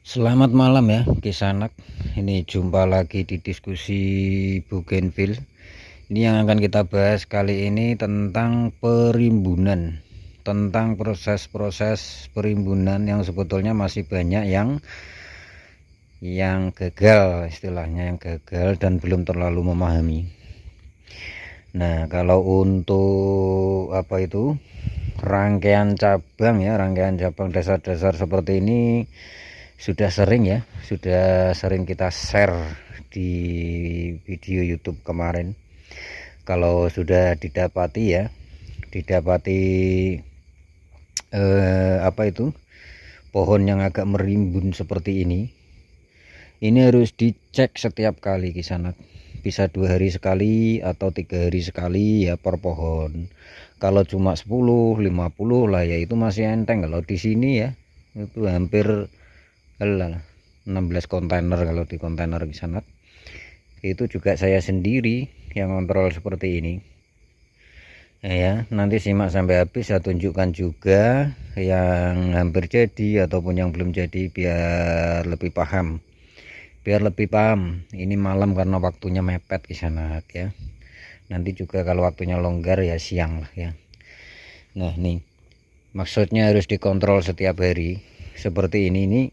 Selamat malam ya Kisanak. Ini jumpa lagi di diskusi Bougainville. Ini yang akan kita bahas kali ini tentang perimbunan, tentang proses-proses perimbunan yang sebetulnya masih banyak yang gagal, istilahnya yang gagal dan belum terlalu memahami. Nah, kalau untuk apa itu rangkaian cabang ya, rangkaian cabang dasar-dasar seperti ini sudah sering kita share di video YouTube kemarin. Kalau sudah didapati apa itu pohon yang agak merimbun seperti ini harus dicek setiap kali Kisanak. Bisa 2 hari sekali atau 3 hari sekali ya per pohon. Kalau cuma 10 50 lah ya itu masih enteng. Kalau di sini ya itu hampir 16 kontainer. Kalau di kontainer Kisanak itu juga saya sendiri yang kontrol seperti ini ya. Nanti simak sampai habis, saya tunjukkan juga yang hampir jadi ataupun yang belum jadi biar lebih paham. Ini malam karena waktunya mepet di sana ya. Nanti juga kalau waktunya longgar ya siang lah ya. Nah nih maksudnya harus dikontrol setiap hari seperti ini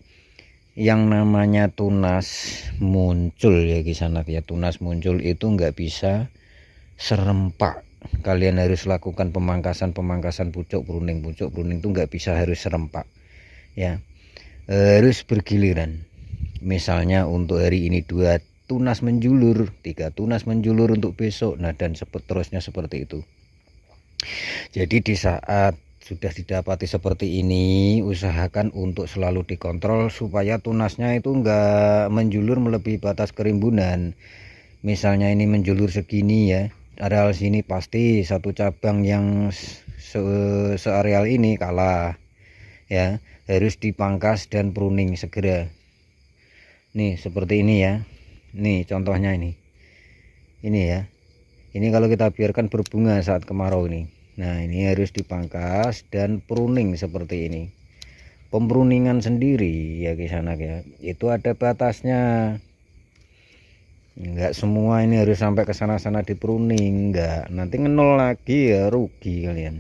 yang namanya tunas muncul ya Kisanak ya. Tunas muncul itu nggak bisa serempak. Kalian harus lakukan pemangkasan pucuk pruning itu nggak bisa harus serempak ya, harus bergiliran. Misalnya untuk hari ini 2 tunas menjulur, 3 tunas menjulur untuk besok, nah dan seterusnya seperti itu. Jadi di saat sudah didapati seperti ini, usahakan untuk selalu dikontrol supaya tunasnya itu enggak menjulur melebihi batas kerimbunan. Misalnya ini menjulur segini ya, areal sini pasti satu cabang yang seareal ini kalah ya, harus dipangkas dan pruning segera. Nih seperti ini ya, nih contohnya ini ya, ini kalau kita biarkan berbunga saat kemarau ini. Nah ini harus dipangkas dan pruning seperti ini. Pempruningan sendiri ya Kisanak ya, itu ada batasnya. Enggak semua ini harus sampai ke sana-sana di pruning, enggak, nanti ngenol lagi ya rugi kalian.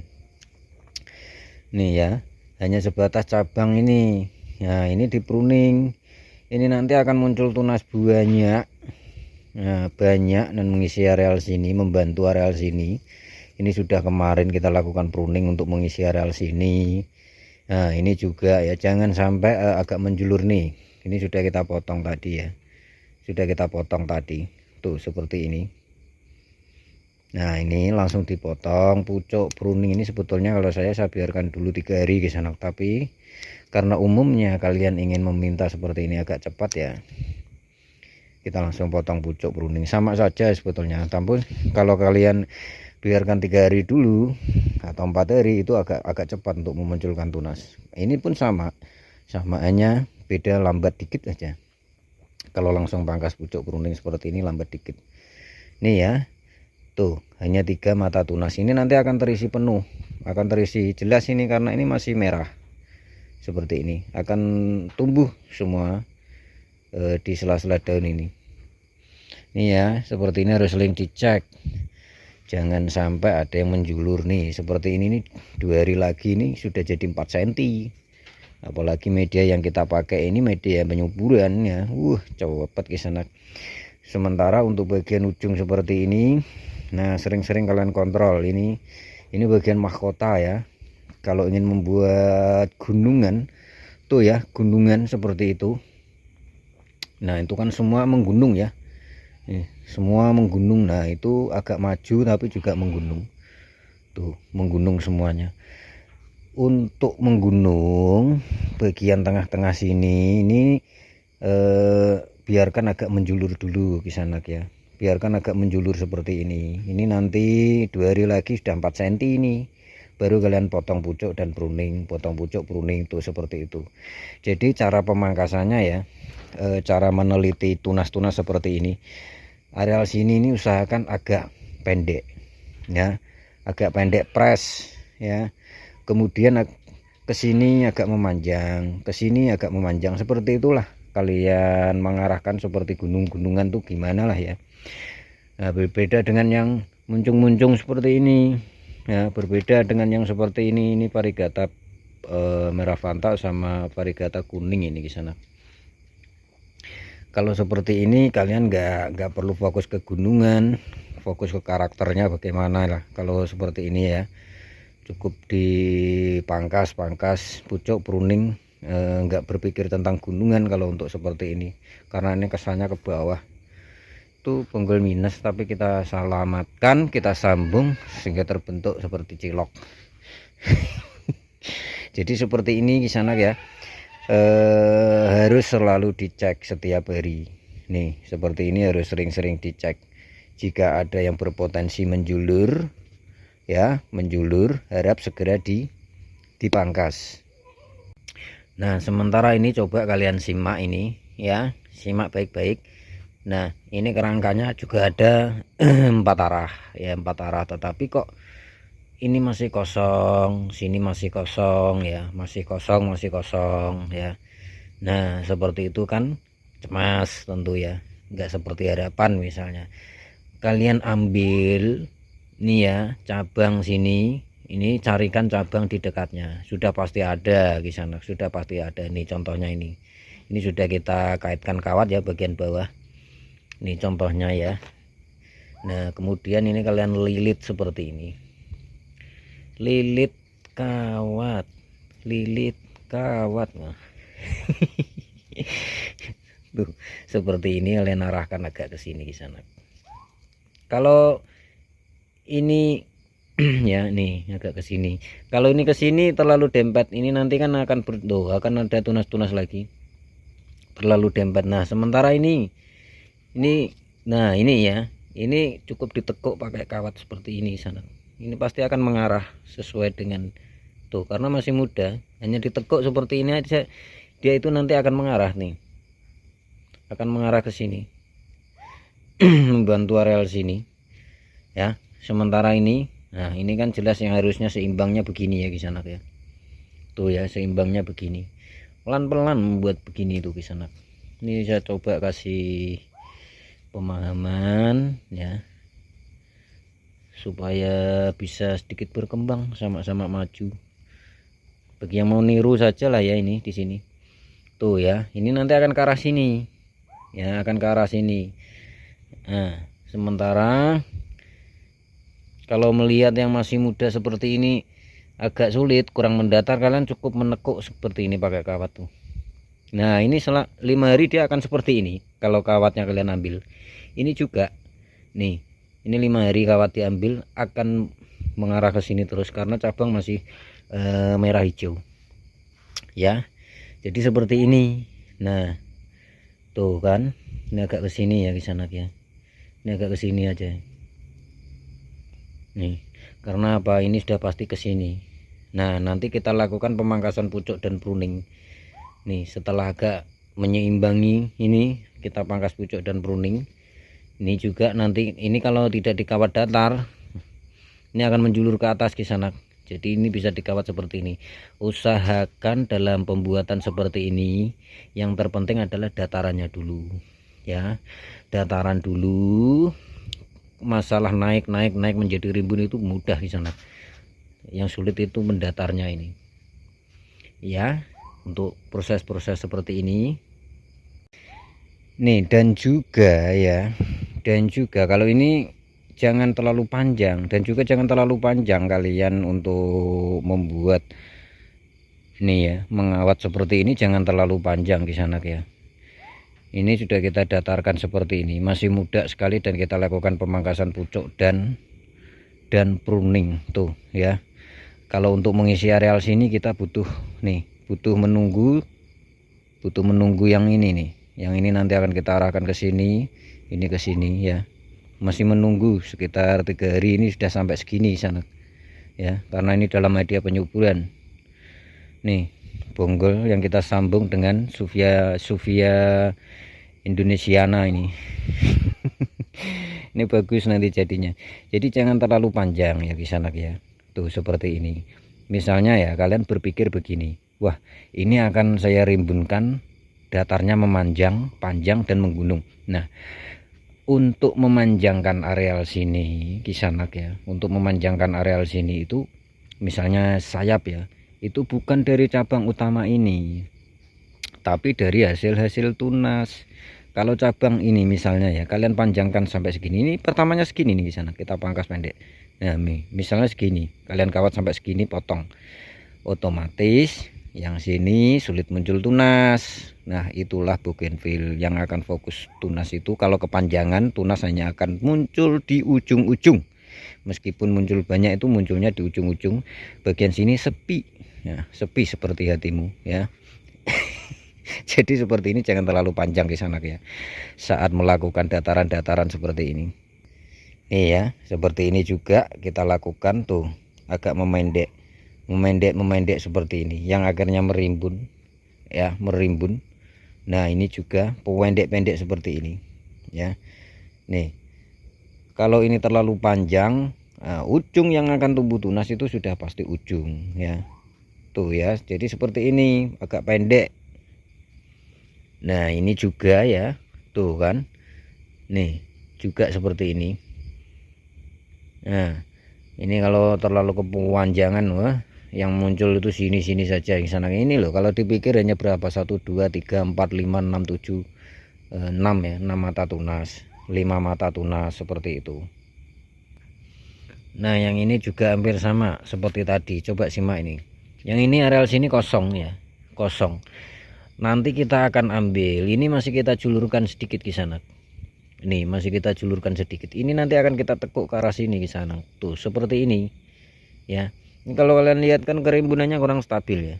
Nih ya, hanya sebatas cabang ini. Nah ini di pruning, ini nanti akan muncul tunas banyak. Nah banyak dan mengisi areal sini, membantu areal sini. Ini sudah kemarin kita lakukan pruning untuk mengisi areal sini. Nah ini juga ya, jangan sampai agak menjulur nih. Ini sudah kita potong tadi ya, sudah kita potong tadi tuh seperti ini. Nah ini langsung dipotong pucuk pruning. Ini sebetulnya kalau saya biarkan dulu 3 hari ke sana, tapi karena umumnya kalian ingin meminta seperti ini agak cepat ya, kita langsung potong pucuk pruning. Sama saja sebetulnya, tapi kalau kalian biarkan 3 hari dulu atau 4 hari itu agak cepat untuk memunculkan tunas. Ini pun sama hanya beda lambat dikit aja. Kalau langsung pangkas pucuk pruning seperti ini lambat dikit. Nih ya, tuh hanya 3 mata tunas. Ini nanti akan terisi penuh, akan terisi jelas ini karena ini masih merah seperti ini, akan tumbuh semua di sela-sela daun ini. Nih ya, seperti ini harus sering dicek, jangan sampai ada yang menjulur nih seperti ini nih. 2 hari lagi ini sudah jadi 4 cm. Apalagi media yang kita pakai ini media penyuburan ya, cepet Kisanak. Sementara untuk bagian ujung seperti ini, nah sering-sering kalian kontrol ini bagian mahkota ya. Kalau ingin membuat gunungan tuh ya, gunungan seperti itu, nah itu kan semua menggunung ya, semua menggunung. Nah itu agak maju tapi juga menggunung, tuh menggunung semuanya. Untuk menggunung bagian tengah-tengah sini ini biarkan agak menjulur dulu Kisanak ya, biarkan agak menjulur seperti ini. Ini nanti 2 hari lagi sudah 4 cm ini, baru kalian potong pucuk dan pruning, potong pucuk pruning tuh seperti itu. Jadi cara pemangkasannya ya, cara meneliti tunas-tunas seperti ini, areal sini ini usahakan agak pendek ya, agak pendek press ya. Kemudian ke sini agak memanjang, ke sini agak memanjang, seperti itulah kalian mengarahkan seperti gunung-gunungan tuh gimana lah ya. Nah, berbeda dengan yang muncung-muncung seperti ini ya, berbeda dengan yang seperti ini varigata merah fanta sama varigata kuning ini di sana. Kalau seperti ini kalian nggak perlu fokus ke gunungan, fokus ke karakternya bagaimana lah. Kalau seperti ini ya, cukup dipangkas pucuk pruning, nggak berpikir tentang gunungan kalau untuk seperti ini, karena ini kesannya ke bawah itu bonggol minus, tapi kita selamatkan, kita sambung sehingga terbentuk seperti cilok. Jadi seperti ini kisanak ya, harus selalu dicek setiap hari. Nih seperti ini harus sering-sering dicek. Jika ada yang berpotensi menjulur ya, harap segera dipangkas. Nah sementara ini coba kalian simak ini ya, simak baik-baik. Nah ini kerangkanya juga ada 4 arah ya, 4 arah, tetapi kok ini masih kosong, sini masih kosong ya, masih kosong ya. Nah seperti itu kan cemas tentu ya, nggak seperti harapan. Misalnya kalian ambil nih ya cabang sini, ini carikan cabang di dekatnya, sudah pasti ada di sana, sudah pasti ada. Nih contohnya ini sudah kita kaitkan kawat ya bagian bawah, ini contohnya ya. Nah kemudian ini kalian lilit seperti ini, lilit kawat nah. Tuh seperti ini kalian arahkan agak ke sini di sana. Kalau ini ya nih agak ke sini, kalau ini ke sini terlalu dempet, ini nanti kan akan akan ada tunas-tunas lagi, terlalu dempet. Nah sementara ini nah ini ya, ini cukup ditekuk pakai kawat seperti ini sana. Ini pasti akan mengarah sesuai dengan tuh, karena masih muda, hanya ditekuk seperti ini aja dia itu nanti akan mengarah nih, akan mengarah ke sini membantu areal sini ya. Sementara ini, nah ini kan jelas yang harusnya seimbangnya begini ya kisanak ya, tuh ya seimbangnya begini, pelan-pelan membuat begini tuh kisanak. Ini saya coba kasih pemahaman ya, supaya bisa sedikit berkembang, sama-sama maju. Bagi yang mau niru saja lah ya, ini di sini tuh ya, ini nanti akan ke arah sini ya, akan ke arah sini. Nah sementara kalau melihat yang masih muda seperti ini agak sulit, kurang mendatar, kalian cukup menekuk seperti ini pakai kawat tuh. Nah ini setelah 5 hari dia akan seperti ini kalau kawatnya kalian ambil. Ini juga nih, ini 5 hari kawat diambil akan mengarah ke sini terus, karena cabang masih merah hijau ya. Jadi seperti ini. Nah tuh kan, ini agak ke sini ya kisanak ya, ini agak ke sini aja nih, karena apa, ini sudah pasti ke sini. Nah nanti kita lakukan pemangkasan pucuk dan pruning nih, setelah agak menyeimbangi ini kita pangkas pucuk dan pruning. Ini juga nanti, ini kalau tidak dikawat datar ini akan menjulur ke atas kisanak. Jadi ini bisa dikawat seperti ini. Usahakan dalam pembuatan seperti ini yang terpenting adalah datarannya dulu ya, dataran dulu. Masalah naik menjadi rimbun itu mudah kisanak, yang sulit itu mendatarnya ini ya, untuk proses-proses seperti ini nih. Dan juga ya, kalau ini jangan terlalu panjang, dan juga jangan terlalu panjang kalian untuk membuat ini ya, mengawat seperti ini jangan terlalu panjang kisanak ya. Ini sudah kita datarkan seperti ini, masih muda sekali, dan kita lakukan pemangkasan pucuk dan pruning tuh ya. Kalau untuk mengisi areal sini kita butuh menunggu yang ini nih, yang ini nanti akan kita arahkan ke sini, ini ke sini ya. Masih menunggu sekitar 3 hari, ini sudah sampai segini sana ya, karena ini dalam media penyuburan nih, bonggol yang kita sambung dengan Sufia Indonesiana ini. Ini bagus nanti jadinya. Jadi jangan terlalu panjang ya kisanak ya, tuh seperti ini. Misalnya ya, kalian berpikir begini, wah ini akan saya rimbunkan, datarnya memanjang, panjang dan menggunung. Nah, untuk memanjangkan areal sini Kisanak ya, untuk memanjangkan areal sini itu misalnya sayap ya, itu bukan dari cabang utama ini, tapi dari hasil-hasil tunas. Kalau cabang ini misalnya ya, kalian panjangkan sampai segini, ini pertamanya segini nih Kisanak, kita pangkas pendek. Nah misalnya segini, kalian kawat sampai segini, potong, otomatis yang sini sulit muncul tunas. Nah itulah bougainville yang akan fokus tunas itu. Kalau kepanjangan, tunas hanya akan muncul di ujung-ujung. Meskipun muncul banyak, itu munculnya di ujung-ujung. Bagian sini sepi ya, sepi seperti hatimu ya. Jadi seperti ini, jangan terlalu panjang Kisanak ya saat melakukan dataran-dataran seperti ini. Iya, seperti ini juga kita lakukan tuh, agak memendek seperti ini, yang akhirnya merimbun ya, merimbun. Nah ini juga pendek-pendek seperti ini ya. Nih kalau ini terlalu panjang, ujung yang akan tumbuh tunas itu sudah pasti ujung ya, tuh ya. Jadi seperti ini, agak pendek. Nah ini juga ya, tuh kan, nih juga seperti ini. Nah ini kalau terlalu kepanjangan, wah yang muncul itu sini-sini saja. Yang sana ini loh, kalau dipikir hanya berapa, 1 2 3 4 5 6 7 6 ya, 6 mata tunas, 5 mata tunas seperti itu. Nah yang ini juga hampir sama seperti tadi, coba simak ini. Yang ini areal sini kosong ya, kosong. Nanti kita akan ambil, ini masih kita julurkan sedikit ke sana. Ini masih kita julurkan sedikit. Ini nanti akan kita tekuk ke arah sini ke sana. Tuh seperti ini ya. Ini kalau kalian lihat kan kerimbunannya kurang stabil ya.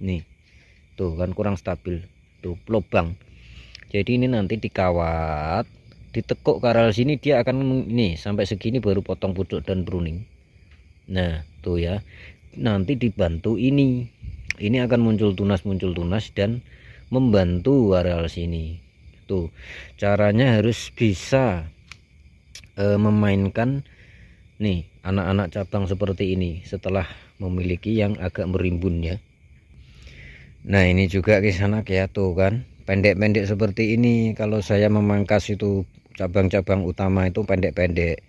Nih tuh kan kurang stabil, tuh lubang. Jadi ini nanti dikawat, ditekuk ke arah sini, dia akan ini sampai segini baru potong pucuk dan pruning. Nah tuh ya, nanti dibantu ini akan muncul tunas dan membantu areal sini. Tuh caranya harus bisa memainkan nih anak-anak cabang seperti ini setelah memiliki yang agak merimbun ya. Nah ini juga Kisanak ya, tuh kan pendek-pendek seperti ini. Kalau saya memangkas itu cabang-cabang utama itu pendek-pendek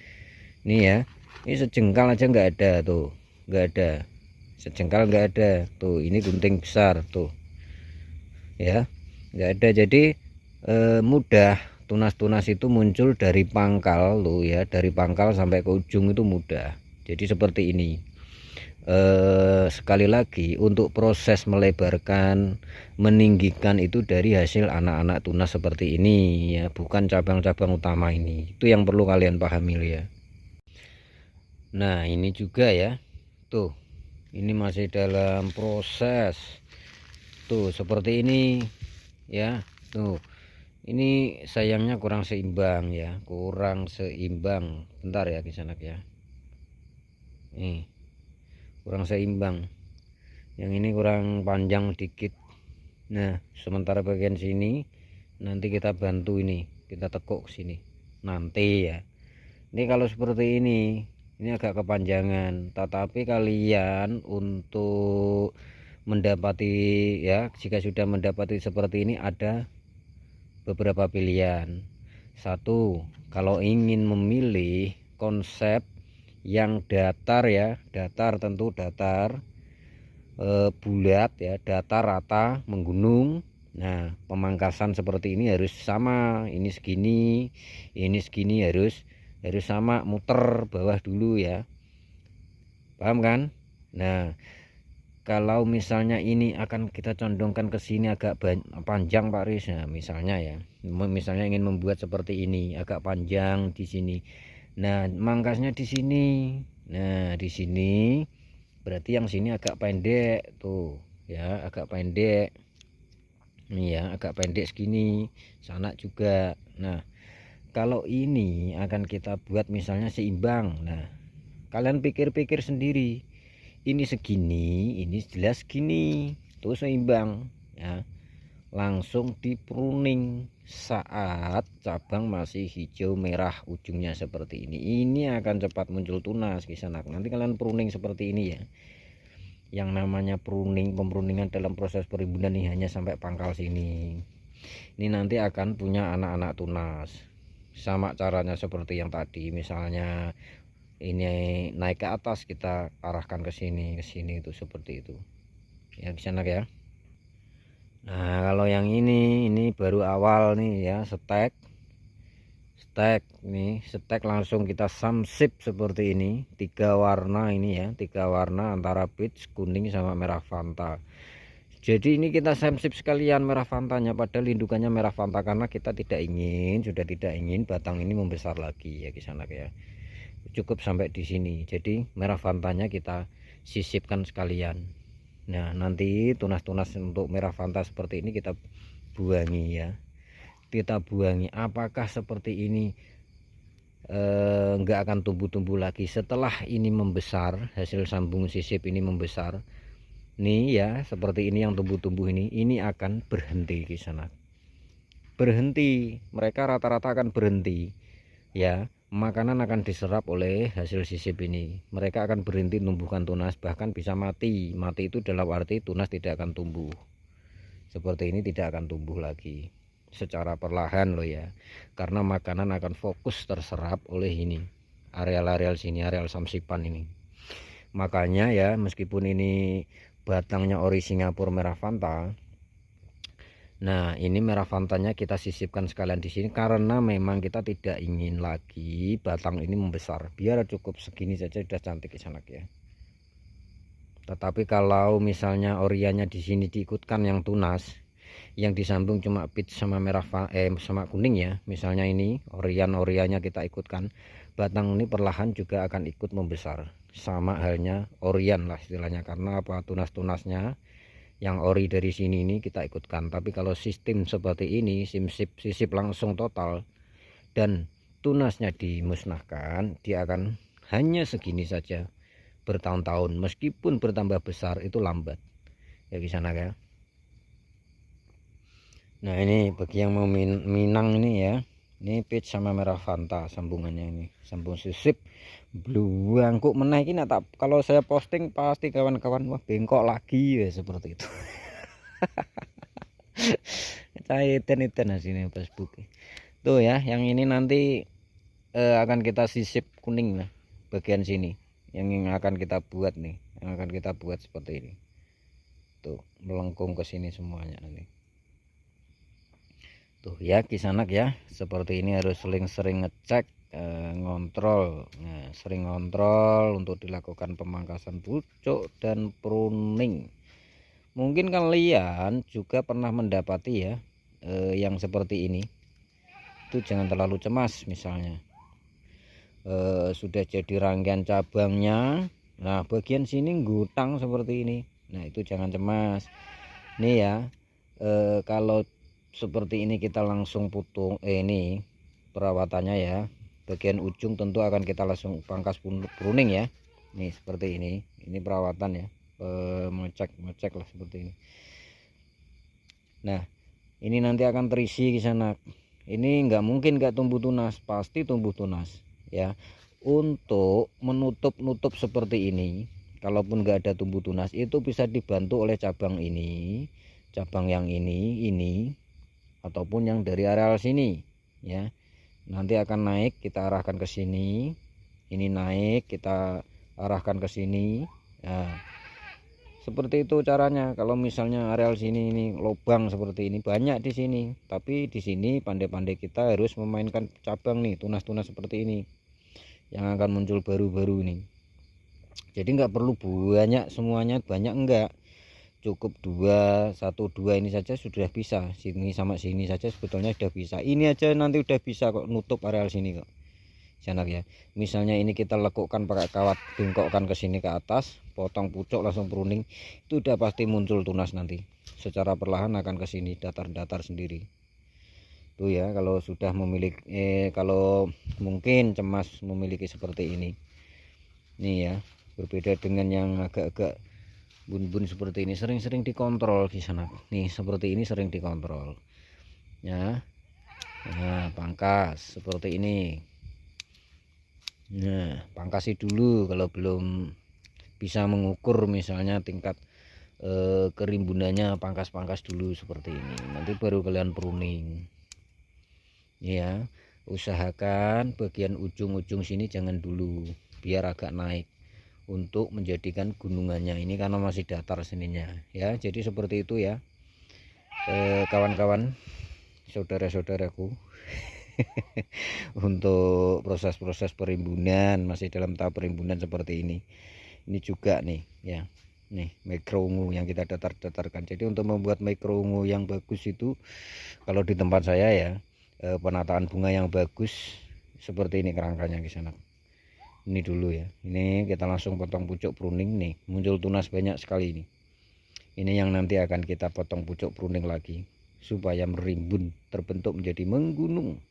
nih ya, ini sejengkal aja nggak ada, tuh nggak ada, sejengkal nggak ada. Tuh ini gunting besar tuh ya, nggak ada. Jadi mudah tunas-tunas itu muncul dari pangkal tuh ya, dari pangkal sampai ke ujung itu mudah. Jadi seperti ini. Sekali lagi, untuk proses melebarkan, meninggikan itu dari hasil anak-anak tunas seperti ini ya, bukan cabang-cabang utama ini. Itu yang perlu kalian pahami ya. Nah ini juga ya, tuh ini masih dalam proses tuh seperti ini ya. Tuh ini sayangnya kurang seimbang ya, kurang seimbang. Bentar ya Kisanak ya, nih kurang seimbang, yang ini kurang panjang dikit. Nah sementara bagian sini nanti kita bantu, ini kita tekuk ke sini nanti ya. Ini kalau seperti ini agak kepanjangan, tetapi kalian untuk mendapati ya, jika sudah mendapati seperti ini, ada beberapa pilihan. Satu, kalau ingin memilih konsep yang datar ya, datar, tentu datar, bulat ya, datar, rata, menggunung. Nah pemangkasan seperti ini harus sama, ini segini harus sama, muter bawah dulu ya, paham kan? Nah kalau misalnya ini akan kita condongkan ke sini agak panjang Pak Riz, nah misalnya ya, misalnya ingin membuat seperti ini agak panjang di sini. Nah mangkasnya di sini. Nah di sini berarti yang sini agak pendek tuh ya, agak pendek ini ya, agak pendek segini, sana juga. Nah kalau ini akan kita buat misalnya seimbang. Nah kalian pikir-pikir sendiri, ini segini, ini jelas gini, tuh seimbang ya. Langsung di pruning saat cabang masih hijau merah ujungnya seperti ini akan cepat muncul tunas Kisanak. Nanti kalian pruning seperti ini ya. Yang namanya pemruningan dalam proses perimbunan ini hanya sampai pangkal sini. Ini nanti akan punya anak-anak tunas. Sama caranya seperti yang tadi, misalnya ini naik ke atas, kita arahkan ke sini itu seperti itu ya di sana ya. Nah kalau yang ini baru awal nih ya, stek nih, stek langsung kita samsip seperti ini, 3 warna ini ya, 3 warna antara peach, kuning sama merah Fanta. Jadi ini kita samsip sekalian merah Fantanya, padahal indukannya merah Fanta, karena kita sudah tidak ingin batang ini membesar lagi ya di sana ya. Cukup sampai di sini. Jadi merah Fantanya kita sisipkan sekalian. Nah nanti tunas-tunas untuk merah Fanta seperti ini kita buangi ya, kita buangi. Apakah seperti ini enggak akan tumbuh-tumbuh lagi setelah ini membesar, hasil sambung sisip ini membesar nih ya, seperti ini yang tumbuh-tumbuh ini akan berhenti di sana, berhenti, mereka rata-rata akan berhenti ya. Makanan akan diserap oleh hasil sisip ini, mereka akan berhenti tumbuhkan tunas, bahkan bisa mati. Mati itu dalam arti tunas tidak akan tumbuh seperti ini, tidak akan tumbuh lagi secara perlahan loh ya, karena makanan akan fokus terserap oleh ini, areal-areal sini, areal samsipan ini. Makanya ya, meskipun ini batangnya ori Singapura merah Fanta, nah ini merah Fantanya kita sisipkan sekalian di sini, karena memang kita tidak ingin lagi batang ini membesar, biar cukup segini saja sudah cantik di sana ya. Tetapi kalau misalnya oriannya di sini diikutkan yang tunas, yang disambung cuma peach sama sama kuning ya, misalnya ini oriannya kita ikutkan, batang ini perlahan juga akan ikut membesar, sama halnya orian lah istilahnya. Karena apa, tunas-tunasnya yang ori dari sini ini kita ikutkan. Tapi kalau sistem seperti ini, sisip langsung total dan tunasnya dimusnahkan, dia akan hanya segini saja bertahun-tahun, meskipun bertambah besar itu lambat ya di sana ya. Nah ini bagi yang mau minang ini ya, ini peach sama merah Fanta sambungannya, ini sambung sisip beluang kok menaik ini. Kalau saya posting pasti kawan-kawan wah bengkok lagi ya, seperti itu. Saya iten sini Facebook tuh ya. Yang ini nanti akan kita sisip kuning lah bagian sini, yang akan kita buat nih, yang akan kita buat seperti ini tuh, melengkung ke sini semuanya nanti tuh ya kisanak ya. Seperti ini harus sering ngecek, ngontrol. Nah, sering ngontrol untuk dilakukan pemangkasan pucuk dan pruning. Mungkin kalian juga pernah mendapati ya yang seperti ini, itu jangan terlalu cemas. Misalnya sudah jadi rangkaian cabangnya, nah bagian sini gutang seperti ini, nah itu jangan cemas nih ya. Kalau seperti ini kita langsung putung ini perawatannya ya, bagian ujung tentu akan kita langsung pangkas pruning ya. Nih seperti ini perawatan ya, ngecek lah seperti ini. Nah ini nanti akan terisi di sana. Ini nggak mungkin nggak tumbuh tunas, pasti tumbuh tunas ya. Untuk menutup seperti ini, kalaupun nggak ada tumbuh tunas, itu bisa dibantu oleh cabang ini, cabang yang ini ataupun yang dari areal sini ya. Nanti akan naik, kita arahkan ke sini, ini naik kita arahkan ke sini. Nah seperti itu caranya. Kalau misalnya areal sini ini lubang seperti ini banyak di sini, tapi di sini pandai-pandai kita harus memainkan cabang nih, tunas-tunas seperti ini yang akan muncul baru-baru ini. Jadi nggak perlu banyak semuanya, banyak enggak, cukup 1-2 ini saja sudah bisa. Sini sama sini saja sebetulnya sudah bisa. Ini aja nanti udah bisa kok nutup areal sini kok sana ya. Misalnya ini kita lekukkan pakai kawat, bengkokkan ke sini ke atas, potong pucuk langsung pruning, itu udah pasti muncul tunas nanti. Secara perlahan akan ke sini, datar-datar sendiri. Tuh ya, kalau sudah memiliki kalau mungkin cemas memiliki seperti ini. Nih ya, berbeda dengan yang agak-agak bun-bun seperti ini, sering-sering dikontrol di sana. Nih seperti ini sering dikontrol ya. Nah pangkas seperti ini. Nah pangkasi dulu kalau belum bisa mengukur misalnya tingkat kerimbunannya, pangkas-pangkas dulu seperti ini, nanti baru kalian pruning ya. Usahakan bagian ujung-ujung sini jangan dulu, biar agak naik untuk menjadikan gunungannya ini, karena masih datar sininya ya. Jadi seperti itu ya kawan-kawan, saudara-saudaraku. Untuk proses-proses perimbunan, masih dalam tahap perimbunan seperti ini juga nih ya. Nih mikro ungu yang kita datar-datarkan. Jadi untuk membuat mikro ungu yang bagus itu, kalau di tempat saya ya, penataan bunga yang bagus seperti ini kerangkanya di sana. Ini dulu ya, ini kita langsung potong pucuk pruning nih, muncul tunas banyak sekali ini. Ini yang nanti akan kita potong pucuk pruning lagi supaya merimbun, terbentuk menjadi menggunung.